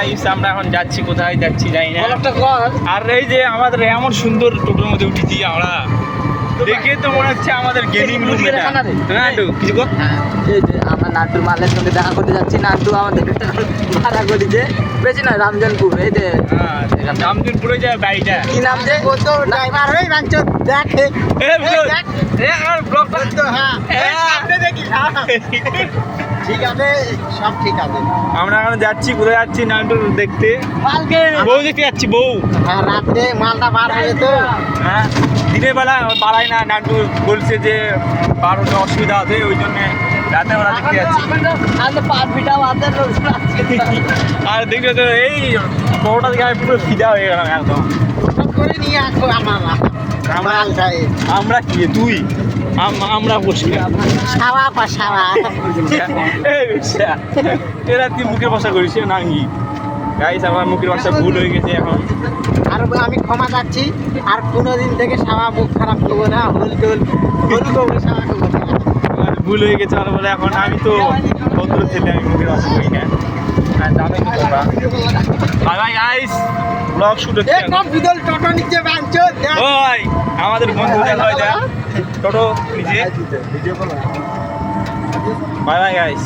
Guys আমরা এখন যাচ্ছি, কোথায় যাচ্ছি জানি না। আর এই যে আমাদের এমন সুন্দর টোটোর মধ্যে উঠেছি আমরা, দেখে তো মনে হচ্ছে আমাদের গেমিং রুম এটা। নান্টু কিছু কর। এই যে আমরা নান্টুর মালের সঙ্গে দেখা করতে যাচ্ছি। নান্টু আমাদের ভাড়া করেছে, বেশি নয়, রামজানপুর। এই যে রামজনপুরে যায় বাড়িটা। কি নাম যে ড্রাইভার হয়ে রাঞ্চ দেখে ঠিক আছে, সব ঠিক আছে। আমরা এখন যাচ্ছি, কোথায় যাচ্ছি নান্টুর দেখতে, বউ দেখতে যাচ্ছি। বউ রাত্রে মালটা বার হয়ে তো হ্যাঁ, দিনের বেলা বাড়াই না, নান্টু বলছে যে বার হতে অসুবিধা আছে, ওই জন্য রাতের বেলা দেখতে যাচ্ছি। আর দেখবে তো এই বড়টা দিকে আমি পুরো ফিদা হয়ে গেলাম একদম। করে নিয়ে আসবো আমরা কি তুই আমরা বসি সাওয়া পা সাওয়া এরা তুই মুখের ভাষা করিস নাঙ্গি। গাইস আমার মুখের ভাষা ভুল হয়ে গেছে এখন, আর আমি ক্ষমা চাচ্ছি। আর কোনোদিন থেকে সাওয়া মুখ খারাপ করবো না, হল করবো, সাওয়া করবো না। ভুল হয়ে গেছে। আর বলে এখন আমি তো ভদ্র ছেলে, আমি মুখের ভাষা করি না। জানোই তো তোমরা। Bye bye guys, blog shoot হচ্ছে। বিদল টোটো নিচে বাঞ্চো ওই আমাদের বন্ধু দেখা হয়, টোটো নিচে। Bye bye guys.